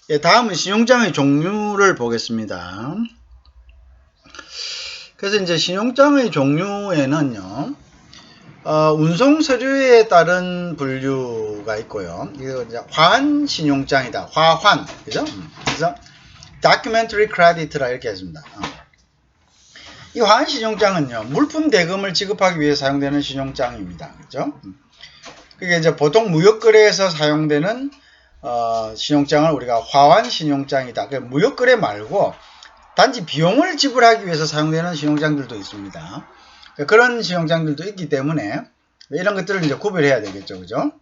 예, 다음은 신용장의 종류를 보겠습니다. 그래서 이제 신용장의 종류에는요, 운송 서류에 따른 분류가 있고요. 이거 이제 화환 신용장이다. 화환. 그죠? 그래서 documentary credit라 이렇게 했습니다. 이 화환 신용장은요, 물품 대금을 지급하기 위해 사용되는 신용장입니다. 그죠? 그게 이제 보통 무역거래에서 사용되는 신용장을 우리가 화환 신용장이다. 그러니까 무역거래 말고 단지 비용을 지불하기 위해서 사용되는 신용장들도 있습니다. 그런 신용장들도 있기 때문에 이런 것들을 이제 구별해야 되겠죠. 그죠?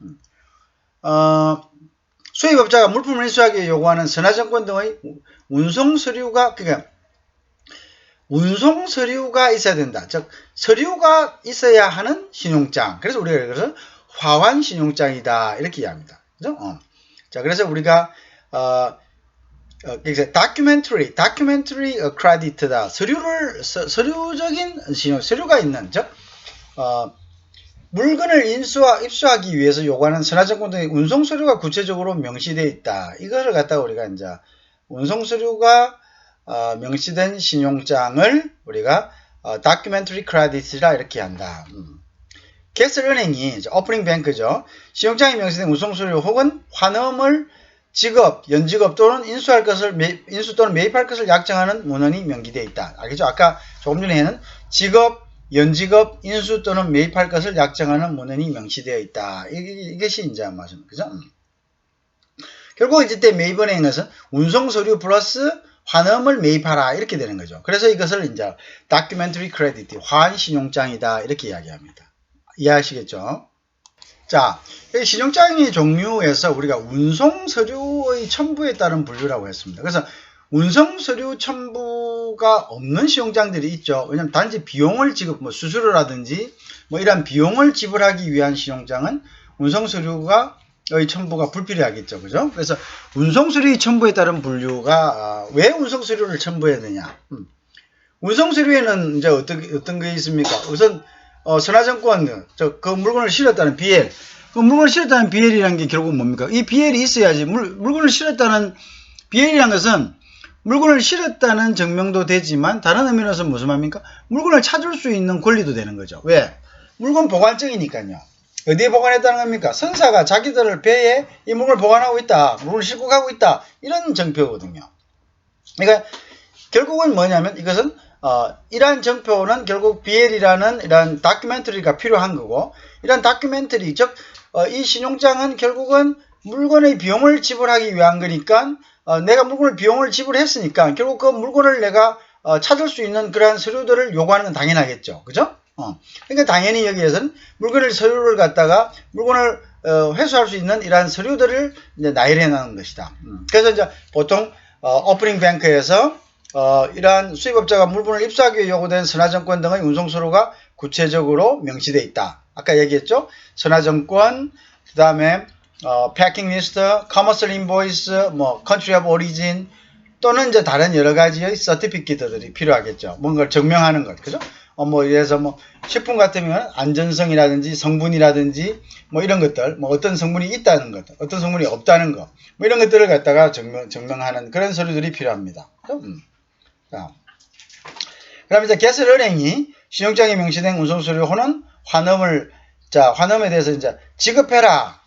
수입업자가 물품을 인수하기 위해 요구하는 선화증권 등의 운송 서류가, 그러니까 운송 서류가 있어야 된다. 즉, 서류가 있어야 하는 신용장. 그래서 우리가 이것을 화환 신용장이다. 이렇게 이해합니다. 그죠? 자, 그래서 우리가, documentary credit다. 서류적인 신용, 서류가 있는, 즉, 물건을 입수하기 위해서 요구하는 선화증권 등의 운송 서류가 구체적으로 명시되어 있다. 이거를 갖다가 우리가 이제 운송 서류가 명시된 신용장을 우리가 documentary credit이라 이렇게 한다. 개설은행이 오프닝 뱅크죠. 신용장이 명시된 운송 서류 혹은 환음을 지급, 연지급 또는 인수 또는 매입할 것을 약정하는 문헌이 명기되어 있다. 알겠죠? 아까 조금 전에는 지급, 연지급, 인수 또는 매입할 것을 약정하는 문헌이 명시되어 있다. 이것이 이제 말씀, 그죠? 결국 이때 매입은행인 것은 운송 서류 플러스 환음을 매입하라 이렇게 되는 거죠. 그래서 이것을 이제 documentary credit, 화환 신용장이다 이렇게 이야기합니다. 이해하시겠죠? 자, 신용장의 종류에서 우리가 운송 서류의 첨부에 따른 분류라고 했습니다. 그래서 운송 서류 첨부가 없는 신용장들이 있죠. 왜냐하면 단지 비용을 수수료라든지 이런 비용을 지불하기 위한 신용장은 운송 서류가 의 첨부가 불필요하겠죠. 그죠? 그래서 운송 서류의 첨부에 따른 분류가 왜 운송 서류를 첨부해야 되냐? 운송 서류에는 이제 어떤 게 있습니까? 우선 선화증권, 그 물건을 실었다는 BL. 그 물건을 실었다는 BL이라는 게 결국 뭡니까? 이 BL이 있어야지. 물건을 실었다는 BL이라는 것은 물건을 실었다는 증명도 되지만 다른 의미로서 무슨 말입니까? 물건을 찾을 수 있는 권리도 되는 거죠. 왜? 물건 보관증이니까요. 어디에 보관했다는 겁니까? 선사가 자기들 배에 이 물건을 보관하고 있다. 물건을 싣고 가고 있다. 이런 증표거든요. 그러니까 결국은 뭐냐면 이것은 이러한 증표는 결국 BL이라는 이런 다큐멘터리가 필요한 거고, 이런 다큐멘터리, 즉 이 신용장은 결국은 물건의 비용을 지불하기 위한 거니까 내가 비용을 지불했으니까 결국 그 물건을 내가 찾을 수 있는 그러한 서류들을 요구하는 건 당연하겠죠. 그죠? 그러니까 당연히 여기에서는 서류를 갖다가 물건을 회수할 수 있는 이러한 서류들을 이제 나열해 놓은 것이다. 그래서 이제 보통 오프닝 뱅크에서 이러한 수입업자가 물건을 입수하기 위해 요구된 선화증권 등의 운송서류가 구체적으로 명시되어 있다. 아까 얘기했죠? 선화증권, 그 다음에 패킹 리스트, 커머셜 인보이스, country of origin 또는 이제 다른 여러 가지의 서티피케이트들이 필요하겠죠. 뭔가를 증명하는 것, 그죠? 예래서 식품 같으면 안전성이라든지 성분이라든지 이런 것들, 어떤 성분이 있다는 것, 어떤 성분이 없다는 것, 이런 것들을 갖다가 증명하는 그런 서류들이 필요합니다. 자, 그럼 이제 개설은행이 신용장에 명시된 운송서류 혹은 환음에 대해서 이제 지급해라,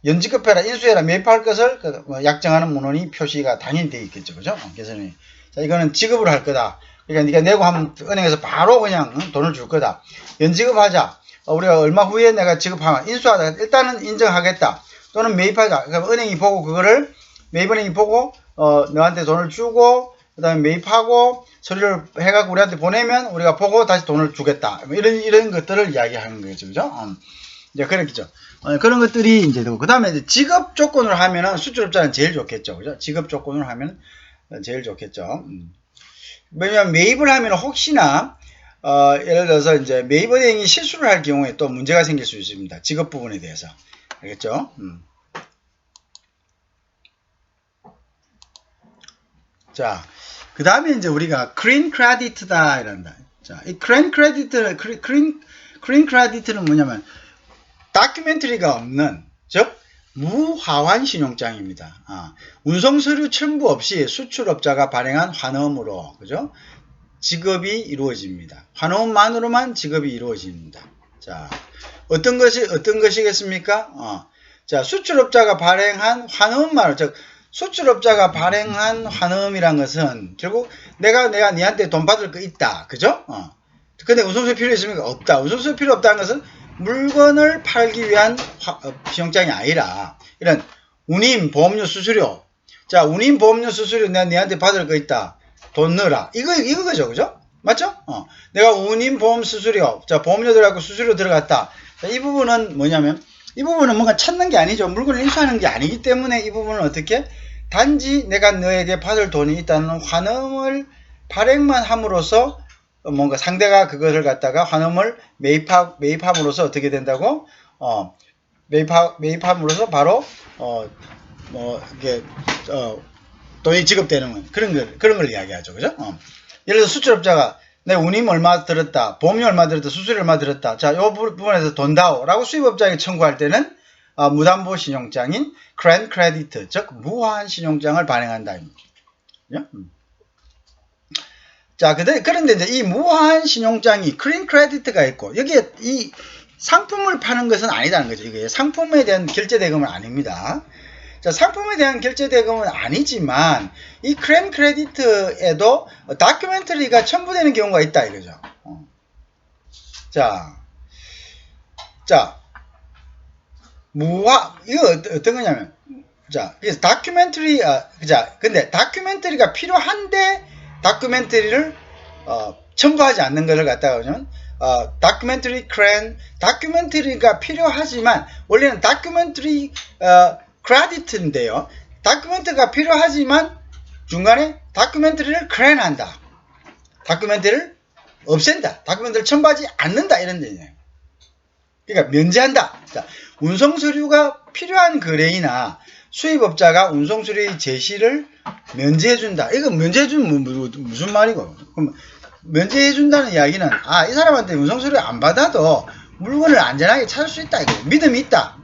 연지급해라, 인수해라, 매입할 것을 약정하는 문헌이 표시가 당연히 되어 있겠죠. 그죠? 개설은행이. 자, 이거는 지급을 할 거다. 그러니까 네가 내고 하면 은행에서 바로 그냥 돈을 줄 거다. 연지급하자. 우리가 얼마 후에 내가 지급하면 인수하자. 일단은 인정하겠다. 또는 매입하자. 그러니까 은행이 보고 그거를 매입은행이 보고 너한테 돈을 주고 그 다음에 매입하고 서류를 해갖고 우리한테 보내면 우리가 보고 다시 돈을 주겠다. 이런 것들을 이야기하는 거죠. 그죠? 이제 그렇겠죠. 그런 것들이 이제 되고, 그 다음에 이제 지급 조건으로 하면은 수출업자는 제일 좋겠죠. 그죠? 지급 조건으로 하면 제일 좋겠죠. 왜냐면 매입을 하면 혹시나 예를 들어서 이제 매입은행이 실수를 할 경우에 또 문제가 생길 수 있습니다. 지급 부분에 대해서. 알겠죠? 자, 그 다음에 이제 우리가 clean credit다 이란다. 자, 이 clean credit는 뭐냐면 다큐멘터리가 없는, 즉 무화환 신용장입니다. 운송서류 첨부 없이 수출업자가 발행한 환음으로, 그죠? 지급이 이루어집니다. 환음만으로만 지급이 이루어집니다. 자, 어떤 것이겠습니까? 자, 수출업자가 발행한 환음만, 즉, 수출업자가 발행한 환음이란 것은 결국 내가 니한테 돈 받을 거 있다. 그죠? 근데 운송수수 필요 있습니까? 없다. 운송수수 필요 없다는 것은 물건을 팔기 위한 신용장이 아니라 이런 운임, 보험료, 수수료. 자, 운임, 보험료, 수수료 내가 니한테 받을 거 있다. 돈 넣어라. 이거죠. 그죠? 맞죠? 내가 운임, 보험, 수수료. 자, 보험료 들어갔고 수수료 들어갔다. 자, 이 부분은 뭐냐면 이 부분은 뭔가 찾는 게 아니죠. 물건을 인수하는 게 아니기 때문에 이 부분은 어떻게? 단지 내가 너에게 받을 돈이 있다는 환음을 발행만 함으로써 뭔가 상대가 그것을 갖다가 환음을 매입함으로써 어떻게 된다고? 매입함으로써 바로 이게 돈이 지급되는 그런 걸 이야기하죠. 그죠? 예를 들어 수출업자가 내 운임 얼마 들었다, 보험료 얼마 들었다, 수수료 얼마 들었다. 자, 이 부분에서 돈 다오라고 수입업자에게 청구할 때는 무담보 신용장인 그랜 크레디트, 즉 무화한 신용장을 발행한다. 자, 그런데 이제 이 무화한 신용장이 크린 크레디트가 있고 여기에 이 상품을 파는 것은 아니다는 거죠. 이게 상품에 대한 결제 대금은 아닙니다. 자, 상품에 대한 결제 대금은 아니지만 이 크랜 크레디트에도 다큐멘터리가 첨부되는 경우가 있다 이거죠. 자, 이거 어떤 거냐면, 자, 그래서 다큐멘터리, 근데 다큐멘터리가 필요한데 다큐멘터리를 첨부하지 않는 것을 갖다가 그러면 다큐멘터리가 필요하지만 원래는 다큐멘터리 크레디트인데요. 다큐멘터리가 필요하지만 중간에 다큐멘터리를 크랜한다. 다큐멘터리를 없앤다. 다큐멘터리를 첨부하지 않는다. 이런 얘기예요. 그러니까 면제한다. 자, 운송서류가 필요한 거래이나 수입업자가 운송서류의 제시를 면제해준다. 이거 면제해주면 무슨 말이고? 그럼 면제해준다는 이야기는 이 사람한테 운송서류 안 받아도 물건을 안전하게 찾을 수 있다. 이거 믿음이 있다.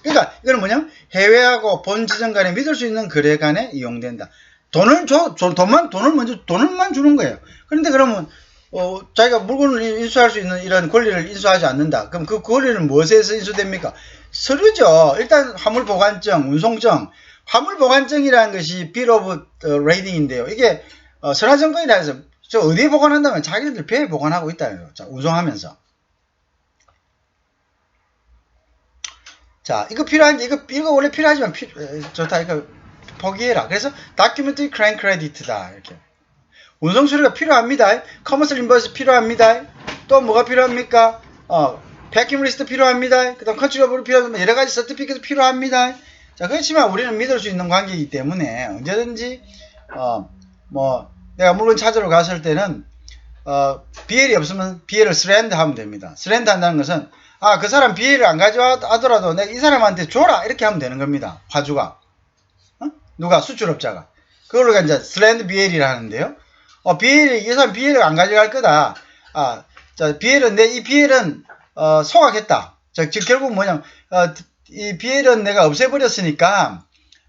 그러니까 이거는 뭐냐면 해외하고 본 지점 간에 믿을 수 있는 거래 간에 이용된다. 돈을 돈을만 주는 거예요. 그런데 그러면 자기가 물건을 인수할 수 있는 이런 권리를 인수하지 않는다. 그럼 그 권리는 무엇에서 인수됩니까? 서류죠. 일단 화물보관증, 운송증. 화물보관증이라는 것이 Bill of Lading인데요. 이게 선화증권이라 해서 저 어디에 보관한다면 자기들 배에 보관하고 있다. 자, 운송하면서. 자, 이거 필요한지, 이거 원래 필요하지만 좋다. 이거 포기해라. 그래서 Documentary Claim Credit다. 이렇게. 운송서류가 필요합니다. 커머스 인버스 필요합니다. 또 뭐가 필요합니까? 패킹 리스트 필요합니다. 그 다음 컨트롤블 필요합니다. 여러 가지 서티피케이트 필요합니다. 자, 그렇지만 우리는 믿을 수 있는 관계이기 때문에 언제든지, 내가 물건 찾으러 갔을 때는, BL이 없으면 BL을 스랜드 하면 됩니다. 스랜드 한다는 것은, 그 사람 BL을 안 가져와더라도 내가 이 사람한테 줘라. 이렇게 하면 되는 겁니다. 화주가. 누가? 수출업자가. 그걸로 이제 스랜드 BL이라 하는데요. 이 사람 BL을 안 가져갈 거다. 자, 이 BL은, 소각했다. 자, 즉, 결국 뭐냐면, 이 BL은 내가 없애버렸으니까,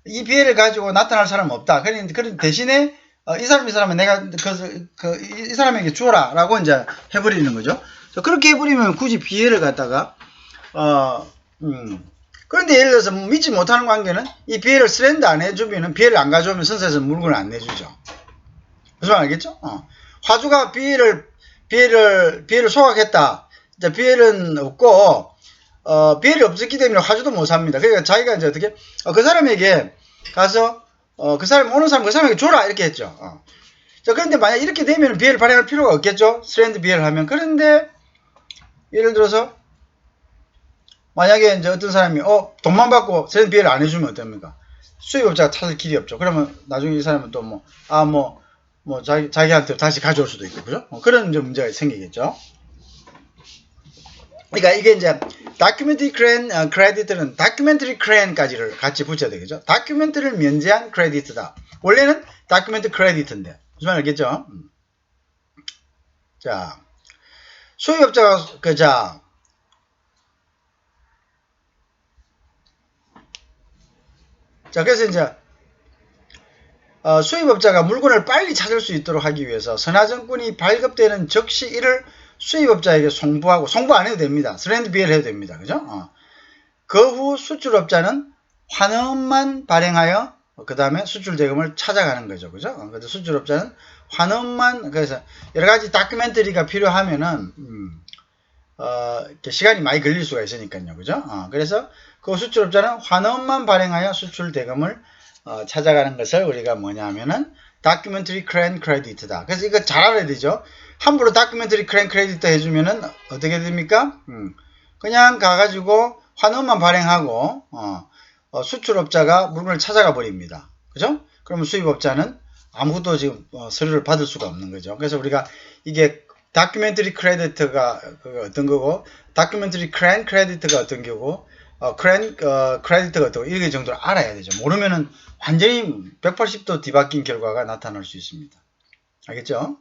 이 BL을 가지고 나타날 사람은 없다. 그런 대신에, 이 사람은 내가, 이 사람에게 주어라. 라고 이제 해버리는 거죠. 그렇게 해버리면 굳이 BL을 갖다가, 그런데 예를 들어서 믿지 못하는 관계는 이 BL을 스랜드 안 해주면은 BL을 안 가져오면 선사에서 물건을 안 내주죠. 무슨 말 알겠죠? 화주가 BL을 소각했다. 이제 BL은 없고, BL이 없었기 때문에 화주도 못 삽니다. 그러니까 자기가 이제 어떻게, 그 사람에게 가서, 그 사람에게 줘라. 이렇게 했죠. 자, 그런데 만약 이렇게 되면 BL 발행할 필요가 없겠죠? 스랜드 BL 하면. 그런데, 예를 들어서, 만약에 이제 어떤 사람이, 돈만 받고 스랜드 BL 안 해주면 어떡합니까? 수입업자가 찾을 길이 없죠. 그러면 나중에 이 사람은 또 자기한테 다시 가져올 수도 있고, 그죠? 그런 이제 문제가 생기겠죠. 그러니까 이게 이제, 다큐멘터리 크레디트는 다큐멘터리 크레인까지를 같이 붙여야 되겠죠. 다큐멘터리를 면제한 크레디트다. 원래는 다큐멘터리 크레디트인데. 무슨 말 알겠죠? 자, 수입업자가, 자, 그래서 이제 수입업자가 물건을 빨리 찾을 수 있도록 하기 위해서 선화증권이 발급되는 즉시 이를 수입업자에게 송부하고, 송부 안 해도 됩니다. 서렌더 비엘 해도 됩니다. 그죠? 그 후 수출업자는 환원만 발행하여 그 다음에 수출 대금을 찾아가는 거죠. 그죠? 그래서 수출업자는 환원만, 그래서 여러 가지 다큐멘터리가 필요하면은 시간이 많이 걸릴 수가 있으니까요. 그죠? 그래서 그 수출업자는 환원만 발행하여 수출 대금을 찾아가는 것을 우리가 뭐냐 하면은 다큐멘터리 클레임 크레디트다. 그래서 이거 잘 알아야 되죠. 함부로 다큐멘터리 클레임 크레디트 해주면은 어떻게 됩니까? 그냥 가가지고 환원만 발행하고 수출업자가 물건을 찾아가 버립니다. 그죠? 그러면 수입업자는 아무것도 지금 서류를 받을 수가 없는 거죠. 그래서 우리가 이게 다큐멘터리 크레디트가 어떤 거고, 다큐멘터리 클레임 크레디트가 어떤 거고, 크레디트가 어떤 거, 이게 정도를 알아야 되죠. 모르면은 완전히 180도 뒤바뀐 결과가 나타날 수 있습니다. 알겠죠?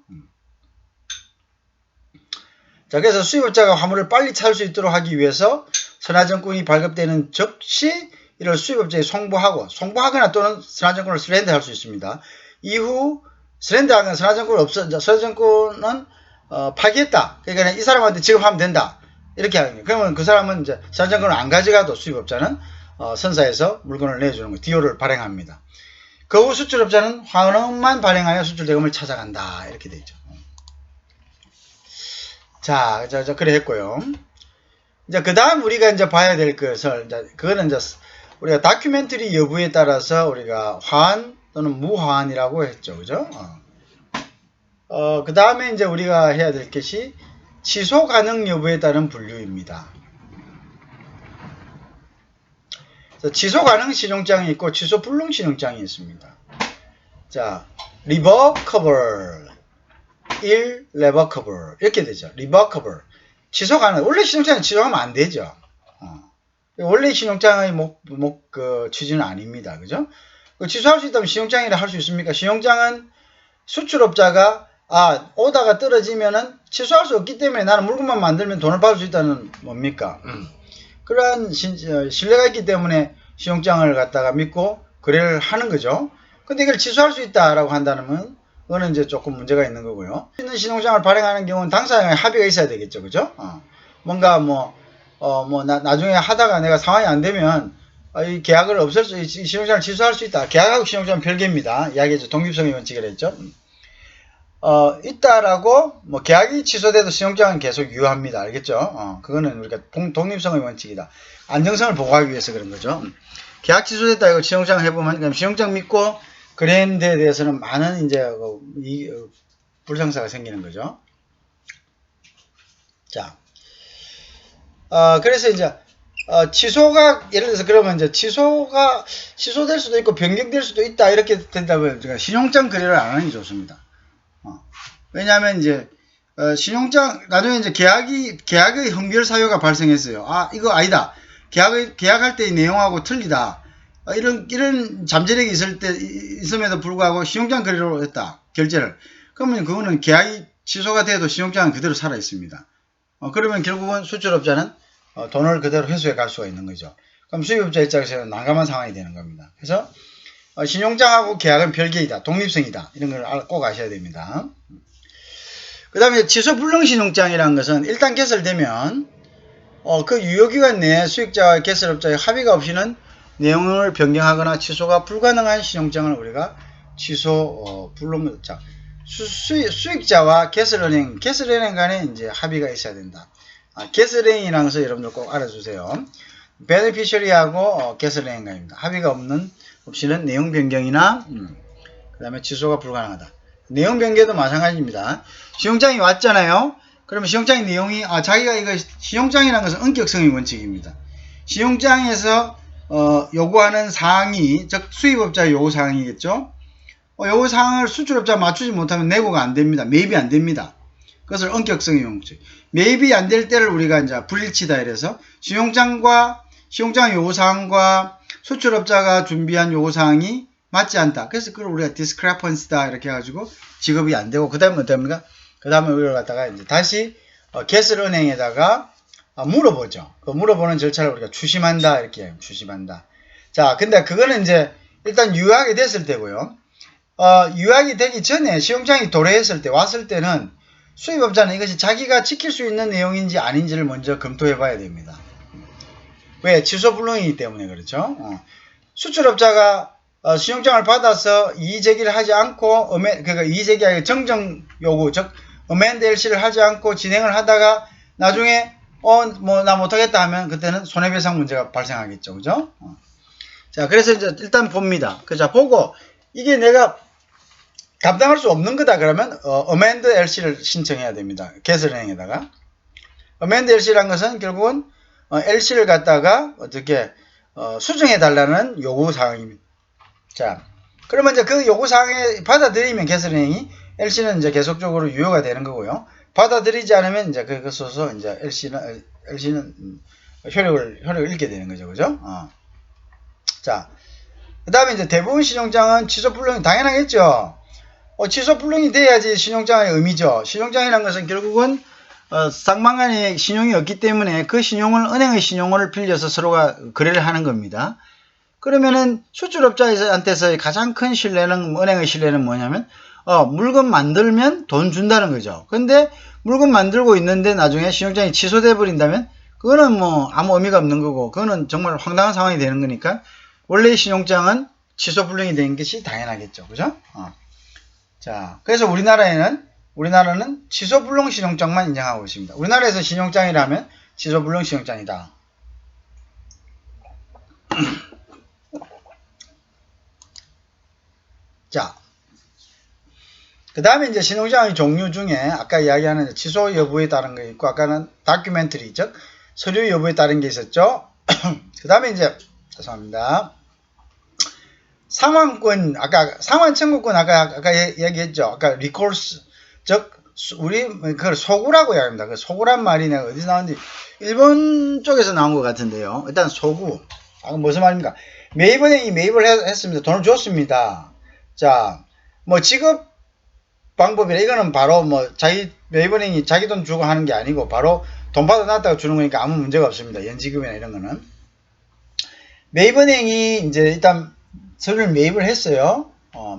자, 그래서 수입업자가 화물을 빨리 찾을 수 있도록 하기 위해서 선화증권이 발급되는 즉시 이를 수입업자에 송부하거나 또는 선화증권을 서렌더 할 수 있습니다. 이후 서렌더하거나 선화증권은 파기했다. 그러니까 이 사람한테 지급하면 된다. 이렇게 하는 거예요. 그러면 그 사람은 이제 선화증권을 안 가져가도 수입업자는 선사에서 물건을 내주는 거예요. 디오를 발행합니다. 그 후 수출업자는 환원만 발행하여 수출 대금을 찾아간다. 이렇게 되어 있죠. 자, 그래 했고요. 이제 그 다음 우리가 이제 봐야 될 것을, 그거는 이제 우리가 다큐멘터리 여부에 따라서 우리가 화환 또는 무화환이라고 했죠. 그죠? 그 다음에 이제 우리가 해야 될 것이 취소 가능 여부에 따른 분류입니다. 취소 가능 신용장이 있고 취소 불능 신용장이 있습니다. 자, revocable, irrevocable 이렇게 되죠. revocable 취소 가능. 원래 신용장은 취소하면 안 되죠. 원래 신용장의 취지는 아닙니다. 그죠? 취소할 수 있다면 신용장이라 할 수 있습니까? 신용장은 수출업자가 오다가 떨어지면은 취소할 수 없기 때문에 나는 물건만 만들면 돈을 받을 수 있다는 뭡니까? 그러한 신뢰가 있기 때문에 신용장을 갖다가 믿고 거래를 하는 거죠. 근데 이걸 취소할 수 있다라고 한다면 그거는 이제 조금 문제가 있는 거고요. 있는 신용장을 발행하는 경우는 당사자의 합의가 있어야 되겠죠. 그죠? 뭔가 나중에 하다가 내가 상황이 안 되면 이 계약을 신용장을 취소할 수 있다. 계약하고 신용장은 별개입니다. 이야기했죠. 독립성의 원칙을 했죠. 있다라고 계약이 취소돼도 신용장은 계속 유효합니다. 알겠죠? 그거는 우리가 독립성의 원칙이다. 안정성을 보호하기 위해서 그런 거죠. 계약 취소됐다 이거 신용장 해보면 그럼 신용장 믿고 거래한 데 대해서는 많은 이제 불상사가 생기는 거죠. 자, 그래서 이제 취소가 예를 들어서 그러면 이제 취소될 수도 있고 변경될 수도 있다 이렇게 된다면 신용장 거래를 안 하는 게 좋습니다. 왜냐하면 이제 신용장 나중에 이제 계약의 흥별 사유가 발생했어요. 이거 아니다. 계약할 때의 내용하고 틀리다. 이런 잠재력이 있음에도 불구하고 신용장 거래로 했다. 결제를. 그러면 그거는 계약이 취소가 돼도 신용장은 그대로 살아 있습니다. 그러면 결국은 수출업자는 돈을 그대로 회수해 갈 수가 있는 거죠. 그럼 수입업자 입장에서는 난감한 상황이 되는 겁니다. 그래서 신용장하고 계약은 별개이다. 독립성이다. 이런 걸 꼭 아셔야 됩니다. 그 다음에 취소 불능 신용장이라는 것은 일단 개설되면 그 유효기간 내에 수익자와 개설업자의 합의가 없이는 내용을 변경하거나 취소가 불가능한 신용장을 우리가 취소 불능장. 수익자와 개설은행 간에 이제 합의가 있어야 된다. 개설은행이라는 것을 여러분들 꼭 알아주세요. 베네피셔리하고 개설은행 간입니다. 합의가 없이는 내용 변경이나 그 다음에 취소가 불가능하다. 내용 변경도 마찬가지입니다. 신용장이 왔잖아요. 그러면 신용장의 내용이 자기가 이거 신용장이라는 것은 엄격성의 원칙입니다. 신용장에서 요구하는 사항이 즉 수입업자의 요구사항이겠죠. 요구사항을 수출업자가 맞추지 못하면 내고가 안됩니다. 매입이 안됩니다. 그것을 엄격성의 원칙. 매입이 안 될 때를 우리가 이제 불일치다 이래서 신용장 요구사항과 수출업자가 준비한 요구사항이 맞지 않다. 그래서 그걸 우리가 discrepancy다 이렇게 해가지고 지급이 안 되고 그 다음에 어떻습니까? 그 다음에 우리가 갖다가 이제 다시 개설은행에다가 물어보죠. 그 물어보는 절차를 우리가 추심한다 이렇게 추심한다. 자, 근데 그거는 이제 일단 유효하게 됐을 때고요. 유효하게 되기 전에 신용장이 도래했을 때 왔을 때는 수입업자는 이것이 자기가 지킬 수 있는 내용인지 아닌지를 먼저 검토해 봐야 됩니다. 왜? 취소불능이기 때문에 그렇죠. 수출업자가 신용장을 받아서 이의제기를 하지 않고 그러니까 이의제기하기 정정 요구 즉 어멘드 LC를 하지 않고 진행을 하다가 나중에 뭐 나 못하겠다 하면 그때는 손해배상 문제가 발생하겠죠. 그죠? 자, 그래서 이제 일단 봅니다. 자, 보고 이게 내가 감당할 수 없는 거다 그러면 어멘드 LC를 신청해야 됩니다. 개설은행에다가. 어멘드 LC라는 것은 결국은 LC를 갖다가 어떻게 수정해 달라는 요구 사항입니다. 자, 그러면 이제 그 요구 사항에 받아들이면 개설은행이 LC는 이제 계속적으로 유효가 되는 거고요. 받아들이지 않으면 이제 그것으로서 이제 LC는 효력을 잃게 되는 거죠. 그죠? 자, 그 다음에 이제 대부분 신용장은 취소불능이 당연하겠죠. 취소불능이 돼야지 신용장의 의미죠. 신용장이라는 것은 결국은 쌍방간에 신용이 없기 때문에 그 신용을 은행의 신용을 빌려서 서로가 거래를 하는 겁니다. 그러면은 수출업자한테서의 가장 큰 신뢰는 은행의 신뢰는 뭐냐면 물건 만들면 돈 준다는 거죠. 근데 물건 만들고 있는데 나중에 신용장이 취소돼 버린다면 그거는 뭐 아무 의미가 없는 거고 그거는 정말 황당한 상황이 되는 거니까 원래의 신용장은 취소불능이 되는 것이 당연하겠죠. 그죠? 자, 그래서 우리나라는 취소불능 신용장만 인정하고 있습니다. 우리나라에서 신용장이라면 취소불능 신용장이다. 자, 그 다음에 이제 신용장의 종류 중에 아까 이야기하는 취소 여부에 따른 거 있고 아까는 다큐멘터리 즉 서류 여부에 따른 게 있었죠. 그 다음에 이제 죄송합니다. 상환권 상환 청구권 아까 얘기했죠. 아까 리콜스 즉 우리 그걸 소구라고 이야기합니다. 그 소구란 말이 내가 어디서 나왔는지 일본 쪽에서 나온 것 같은데요. 일단 소구 무슨 말입니까? 매입은행이 매입을 했습니다. 돈을 줬습니다. 자, 뭐 지급 방법이라 이거는 바로 뭐 매입은행이 자기 돈 주고 하는 게 아니고 바로 돈 받아놨다가 주는 거니까 아무 문제가 없습니다. 연지급이나 이런 거는. 매입은행이 이제 일단 서류를 매입을 했어요.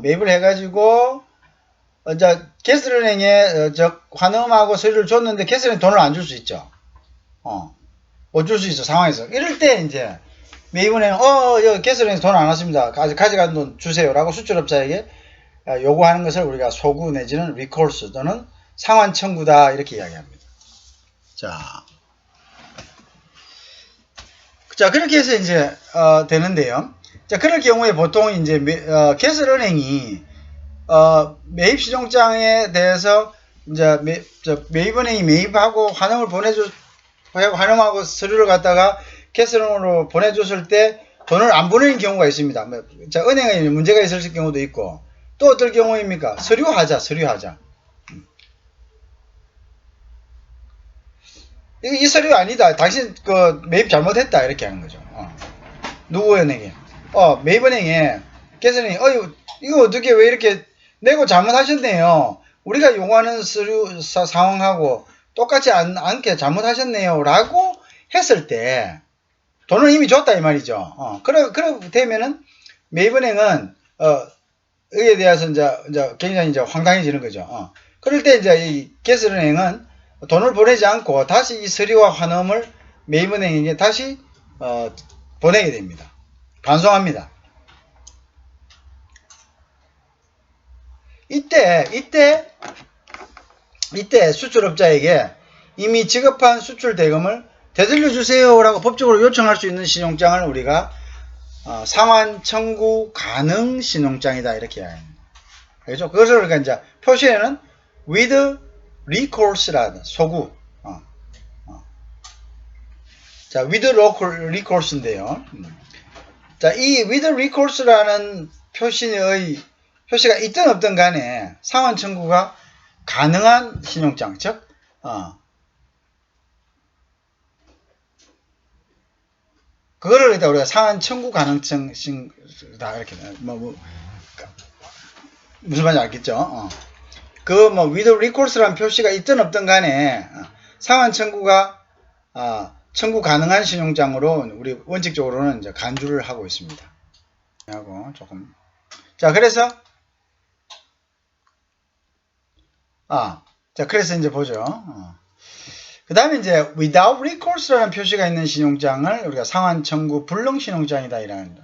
매입을 해가지고 이제 개설은행에 환음하고 서류를 줬는데 개설은행 돈을 안 줄 수 있죠. 못 줄 수 있어 상황에서. 이럴 때 이제 매입은행 개설은행 돈 안 왔습니다. 가져간 돈 주세요라고 수출업자에게 요구하는 것을 우리가 소구 내지는 리콜스 또는 상환 청구다 이렇게 이야기합니다. 자 그렇게 해서 이제 되는데요. 자 그럴 경우에 보통 이제 개설은행이 매입 신용장에 대해서 이제 매입은행이 매입하고 환음하고 서류를 갖다가 개설은행으로 보내줬을 때 돈을 안 보내는 경우가 있습니다. 자 은행에 문제가 있을 경우도 있고 또 어떨 경우입니까? 서류하자. 이 서류 아니다. 당신 그 매입 잘못했다 이렇게 하는 거죠. 누구 은행에? 매입은행에 개설은행이 이거 어떻게 왜 이렇게 내고 잘못하셨네요. 우리가 요구하는 서류 상황하고 똑같지 않게 잘못하셨네요. 라고 했을 때 돈을 이미 줬다 이 말이죠. 그렇게 되면은 매입은행은 이에 대해서 이제 굉장히 이제 황당해지는 거죠. 그럴 때 이제 이 개설은행은 돈을 보내지 않고 다시 이 서류와 환음을 매입은행에게 다시 보내게 됩니다. 반송합니다. 이때 수출업자에게 이미 지급한 수출 대금을 되돌려 주세요라고 법적으로 요청할 수 있는 신용장을 우리가 상환 청구 가능 신용장이다 이렇게 이야기합니다. 알겠죠? 그것을 그러니까 이제 표시에는 with recours라는 소구. 자, with recours인데요. 자, 이 with recours라는 표시가 있든 없든 간에 상환 청구가 가능한 신용장, 즉, 그거를 일단 우리가 상환 청구 가능성이다 이렇게 무슨 말인지 알겠죠? with recours라는 표시가 있든 없든 간에 상환 청구가 청구 가능한 신용장으로 우리 원칙적으로는 이제 간주를 하고 있습니다. 하고 조금. 자, 그래서 자, 그래서 이제 보죠. 그 다음에 이제 without recourse라는 표시가 있는 신용장을 우리가 상환 청구 불능 신용장이다 이라는.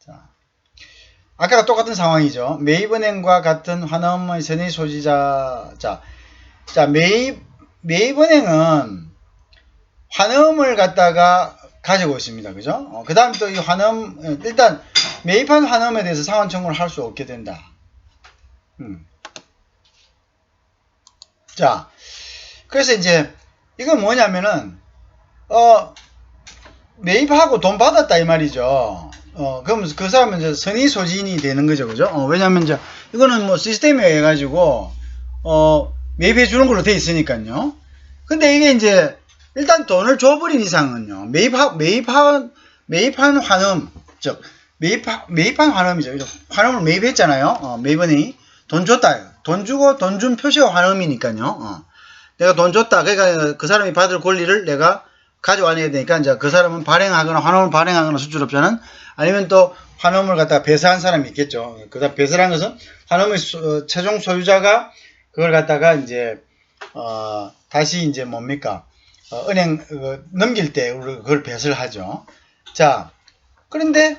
자, 아까가 똑같은 상황이죠. 매입은행과 같은 환음의 선의 소지자. 자, 매입은행은 환음을 갖다가 가지고 있습니다. 그죠? 그 다음에 또 이 환음, 일단 매입한 환음에 대해서 상환 청구를 할 수 없게 된다. 자, 그래서 이제 이건 뭐냐면은 매입하고 돈 받았다 이 말이죠. 그럼 그 사람은 이제 선의 소지인이 되는 거죠. 그죠? 왜냐면 이제 이거는 뭐 시스템에 의해 가지고 매입해 주는 걸로 돼 있으니까요. 근데 이게 이제 일단 돈을 줘버린 이상은요. 매입한 환음, 즉 매입한 환음이죠. 환음을 매입했잖아요. 매입은행이 돈 줬다. 돈 주고 돈 준 표시가 환음이니까요. 내가 돈 줬다. 그러니까 그 사람이 받을 권리를 내가 가져와야 되니까 이제 그 사람은 발행하거나 환음을 발행하거나 수출업자는 아니면 또 환음을 갖다가 배설한 사람이 있겠죠. 그다음 배설한 것은 환음의 최종 소유자가 그걸 갖다가 이제 다시 이제 뭡니까? 은행 넘길 때 우리 그걸 배설하죠. 자, 그런데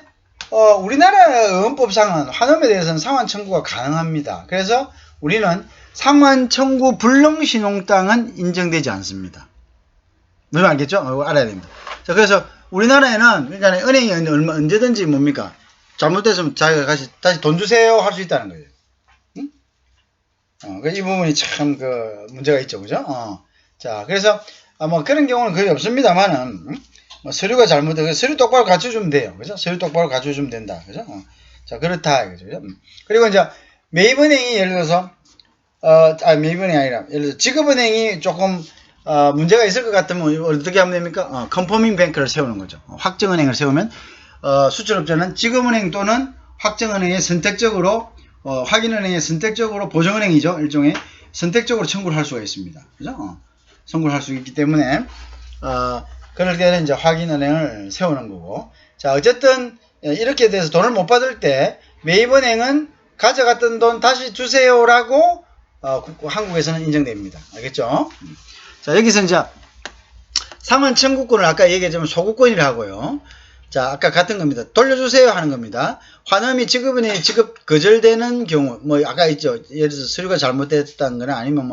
우리나라 의원법상은 환음에 대해서는 상환 청구가 가능합니다. 그래서 우리는 상환 청구 불능 신용장은 인정되지 않습니다. 무슨 알겠죠? 알아야 됩니다. 자, 그래서 우리나라에는 그러니까 은행이 언제든지 뭡니까? 잘못됐으면 자기가 다시 돈 주세요 할 수 있다는 거예요. 응? 이 부분이 참 문제가 있죠, 그죠? 자, 그래서 뭐 그런 경우는 거의 없습니다만은 뭐 서류가 잘못되고 서류 똑바로 갖춰주면 돼요, 그죠? 서류 똑바로 갖춰주면 된다, 그죠? 자, 그렇다, 그죠? 그리고 이제 매입은행이 예를 들어서 매입은행이 아니라 예를 들어서 지급은행이 조금 문제가 있을 것 같으면 어떻게 하면 됩니까? 컨퍼밍 뱅크를 세우는 거죠. 확정은행을 세우면 수출업자는 지급은행 또는 확정은행에 선택적으로 확인은행에 선택적으로 보정은행이죠. 일종의 선택적으로 청구를 할 수가 있습니다. 그죠? 청구를 할 수 있기 때문에 그럴 때는 이제 확인은행을 세우는 거고. 자, 어쨌든 이렇게 돼서 돈을 못 받을 때 매입은행은 가져갔던 돈 다시 주세요라고 한국에서는 인정됩니다. 알겠죠? 자, 여기서 이제 상환 청구권을 아까 얘기했지만 소구권이라 하고요. 자, 아까 같은 겁니다. 돌려주세요 하는 겁니다. 환음이 지급은행에 지급 거절되는 경우, 뭐 아까 있죠. 예를 들어서 서류가 잘못됐다는 거나 아니면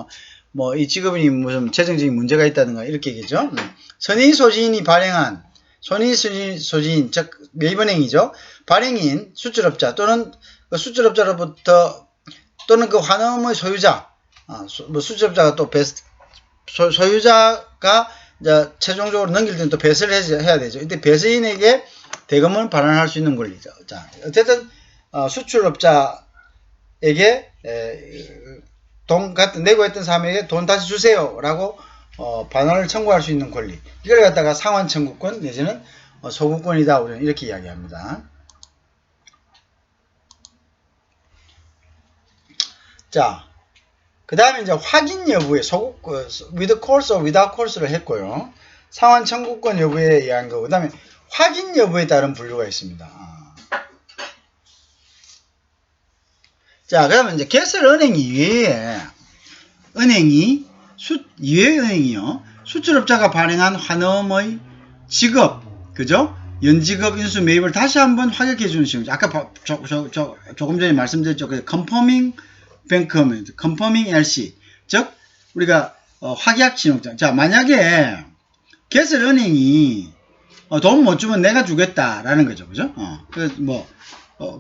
뭐 이 지급은이 무슨 재정적인 문제가 있다든가 이렇게 얘기죠. 선의 소지인이 발행한 선의 소지인 즉 매입은행이죠. 발행인 수출업자 또는 그 수출업자로부터 또는 그 환음의 소유자, 뭐 수출업자가 또 소유자가 이제 최종적으로 넘길 때는 또 배설을 해야 되죠. 이때 배서인에게 대금을 반환할 수 있는 권리죠. 자, 어쨌든 수출업자에게 돈 내고 했던 사람에게 돈 다시 주세요라고 반환을 청구할 수 있는 권리. 이걸 갖다가 상환 청구권 내지는 소구권이다. 우리는 이렇게 이야기합니다. 자, 그 다음에 이제 확인 여부에 with course or without course를 했고요. 상환 청구권 여부에 의한 거. 그 다음에 확인 여부에 따른 분류가 있습니다. 자, 그 다음에 이제 개설은행 이외에 은행이요. 수출업자가 발행한 환음의 지급, 그죠? 연지급 인수 매입을 다시 한번 확약해 주는 시험. 아까 조금 전에 말씀드렸죠. 컨퍼밍 뱅크먼트, 컨퍼밍 LC. 즉, 우리가, 확약 신용장. 자, 만약에, 개설은행이, 돈 못 주면 내가 주겠다라는 거죠. 그죠?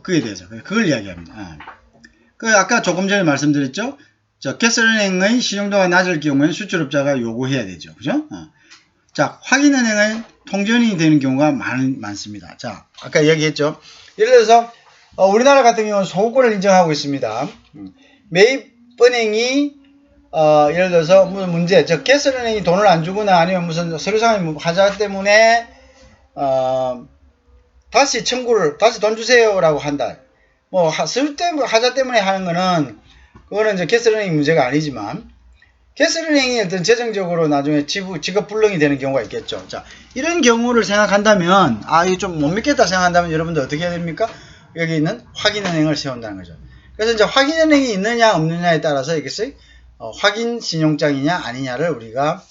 그에 대해서. 그걸 이야기합니다. 아까 조금 전에 말씀드렸죠? 개설은행의 신용도가 낮을 경우에는 수출업자가 요구해야 되죠. 그죠? 자, 확인은행은 통전이 되는 경우가 많습니다. 자, 아까 얘기했죠? 예를 들어서, 우리나라 같은 경우는 소구권을 인정하고 있습니다. 매입은행이 예를 들어서 무슨 문제, 개설은행이 돈을 안 주거나 아니면 무슨 서류상의 하자 때문에 다시 돈 주세요라고 한다. 뭐 서류 때문에 하자 때문에 하는 거는 그거는 이제 개설은행 문제가 아니지만 개설은행이 어떤 재정적으로 나중에 지급 불능이 되는 경우가 있겠죠. 자, 이런 경우를 생각한다면 이거 좀 못 믿겠다 생각한다면 여러분들 어떻게 해야 됩니까? 여기 있는 확인은행을 세운다는 거죠. 그래서 이제 확인은행이 있느냐 없느냐에 따라서 이것이 확인 신용장이냐 아니냐를 우리가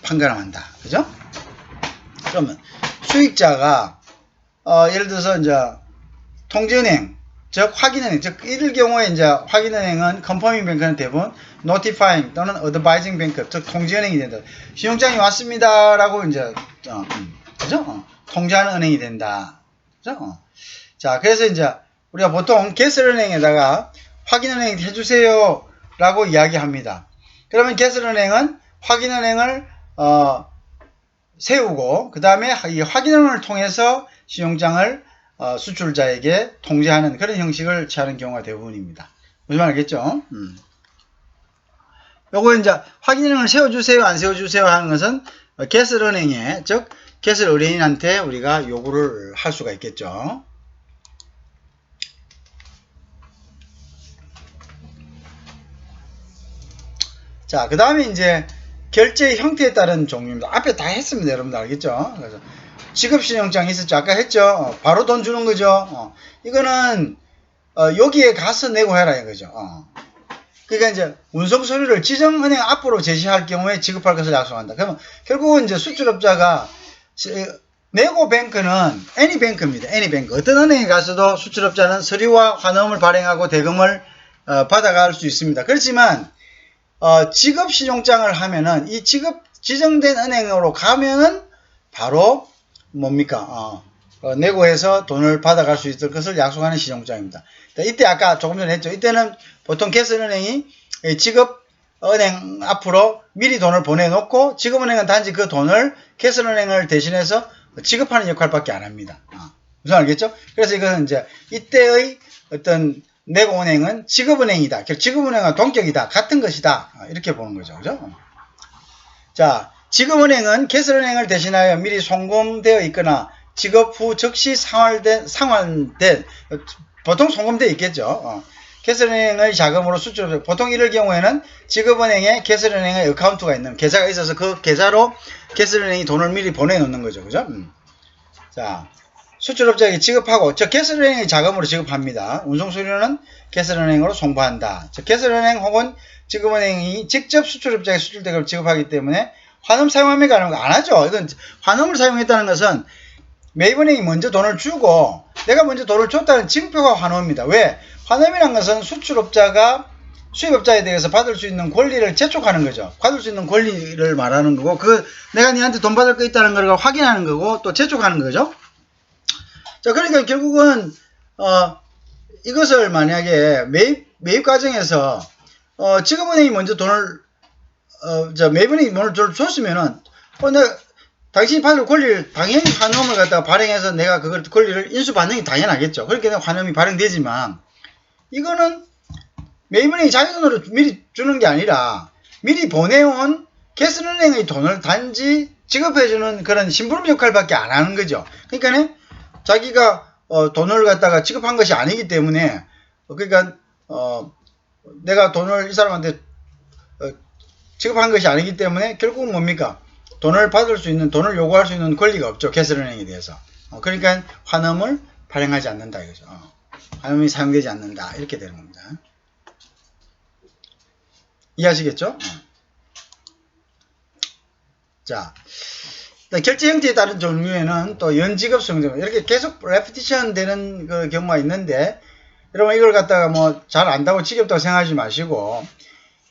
판가름 한다. 그죠? 그러면 수익자가 예를 들어서 이제 통지은행, 즉 확인은행, 즉 이럴 경우에 이제 확인은행은 컨퍼밍 뱅크는 대부분 notifying 또는 advising 뱅크, 즉 통지은행이 된다. 신용장이 왔습니다라고 이제 그죠? 통지하는 은행이 된다. 그죠? 자, 그래서 이제 우리가 보통 개설은행에다가 확인은행 해주세요라고 이야기합니다. 그러면 개설은행은 확인은행을 세우고 그 다음에 이 확인은행을 통해서 신용장을 수출자에게 통지하는 그런 형식을 취하는 경우가 대부분입니다. 무슨 말 알겠죠? 요거 이제 확인은행을 세워주세요, 안 세워주세요 하는 것은 개설은행에, 즉 개설 의뢰인한테 우리가 요구를 할 수가 있겠죠. 자, 그 다음에 이제 결제 형태에 따른 종류입니다. 앞에 다 했습니다. 여러분들 알겠죠? 그래서 지급신용장이 있었죠. 아까 했죠. 바로 돈 주는 거죠. 이거는 여기에 가서 내고 해라 이거죠. 그러니까 이제 운송 서류를 지정은행 앞으로 제시할 경우에 지급할 것을 약속한다. 그러면 결국은 이제 수출업자가 네고 뱅크는 애니뱅크입니다. 애니뱅크. 어떤 은행에 가서도 수출업자는 서류와 환음을 발행하고 대금을 받아갈 수 있습니다. 그렇지만 지급신용장을 하면은 이 지정된 은행으로 가면은 바로 뭡니까? 내고해서 돈을 받아갈 수 있을 것을 약속하는 신용장입니다. 이때 아까 조금 전에 했죠. 이때는 보통 개설은행이 지급은행 앞으로 미리 돈을 보내놓고 지급은행은 단지 그 돈을 개설은행을 대신해서 지급하는 역할밖에 안 합니다. 무슨 알겠죠? 그래서 이거는 이제 이때의 어떤 내고은행은 지급은행이다. 지급은행과 동격이다. 같은 것이다. 이렇게 보는 거죠. 그죠? 자, 지급은행은 개설은행을 대신하여 미리 송금되어 있거나 지급 후 즉시 상환된 보통 송금되어 있겠죠. 개설은행의 자금으로 수출, 보통 이럴 경우에는 지급은행에 개설은행의 어카운트가 있는 계좌가 있어서 그 계좌로 개설은행이 돈을 미리 보내놓는 거죠. 그죠? 자, 수출업자에게 지급하고, 즉 개설은행의 자금으로 지급합니다. 운송수수료는 개설은행으로 송부한다. 즉 개설은행 혹은 지급은행이 직접 수출업자에게 수출대금을 지급하기 때문에 환음 사용합니까? 안 하죠. 이건 환음을 사용했다는 것은 매입은행이 먼저 돈을 주고 내가 먼저 돈을 줬다는 징표가 환음입니다. 왜? 환음이란 것은 수출업자가 수입업자에 대해서 받을 수 있는 권리를 재촉하는 거죠. 받을 수 있는 권리를 말하는 거고, 내가 니한테 돈 받을 거 있다는 걸 확인하는 거고, 또 재촉하는 거죠. 자, 그러니까 결국은, 이것을 만약에 매입 과정에서, 지급은행이 먼저 돈을, 매입은행이 돈을 줬으면은, 당신이 받을 권리를 당연히 환음을 갖다가 발행해서 내가 그걸 권리를 인수받는 게 당연하겠죠. 그렇게 환음이 발행되지만, 이거는 매입은행이 자기 돈으로 미리 주는 게 아니라 미리 보내온 개설은행의 돈을 단지 지급해주는 그런 심부름 역할밖에 안 하는 거죠. 그러니까 자기가 돈을 갖다가 지급한 것이 아니기 때문에 그러니까 내가 돈을 이 사람한테 지급한 것이 아니기 때문에 결국은 뭡니까? 돈을 받을 수 있는, 돈을 요구할 수 있는 권리가 없죠. 개설은행에 대해서. 그러니까 환음을 발행하지 않는다 이거죠. 환음이 사용되지 않는다 이렇게 되는 겁니다. 이해하시겠죠? 자, 결제 형태에 따른 종류에는 또 연지급 수용자 이렇게 계속 레피티션 되는 그 경우가 있는데, 여러분 이걸 갖다가 뭐 잘 안다고 지겹다고 생각하지 마시고,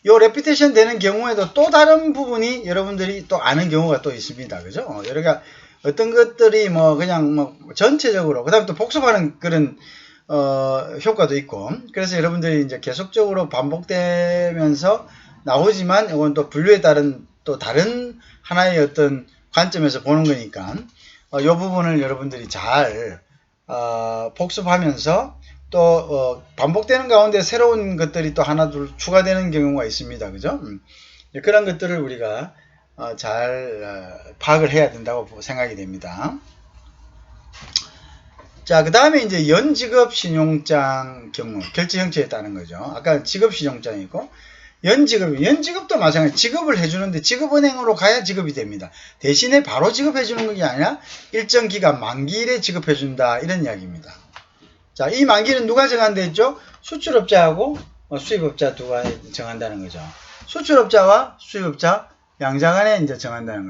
요 레피테이션 되는 경우에도 또 다른 부분이 여러분들이 또 아는 경우가 또 있습니다. 그죠? 여러가 어떤 것들이 뭐 그냥 뭐 전체적으로, 그 다음에 또 복습하는 그런 효과도 있고, 그래서 여러분들이 이제 계속적으로 반복되면서 나오지만 이건 또 분류에 따른 또 다른 하나의 어떤 관점에서 보는 거니까 이 부분을 여러분들이 잘 복습하면서 또 반복되는 가운데 새로운 것들이 또 하나 둘 추가되는 경우가 있습니다. 그죠? 그런 것들을 우리가 잘 파악을 해야 된다고 생각이 됩니다. 자, 그 다음에 이제 연지급 신용장 경우, 결제 형태에 따른 거죠. 아까 지급 신용장이고, 연지급도 마찬가지. 지급을 해주는데 지급은행으로 가야 지급이 됩니다. 대신에 바로 지급해주는 게 아니라 일정 기간 만기일에 지급해준다 이런 이야기입니다. 자, 이 만기는 누가 정한다 했죠? 수출업자하고 수입업자 두가 정한다는 거죠. 수출업자와 수입업자 양자 간에 이제 정한다는 거죠.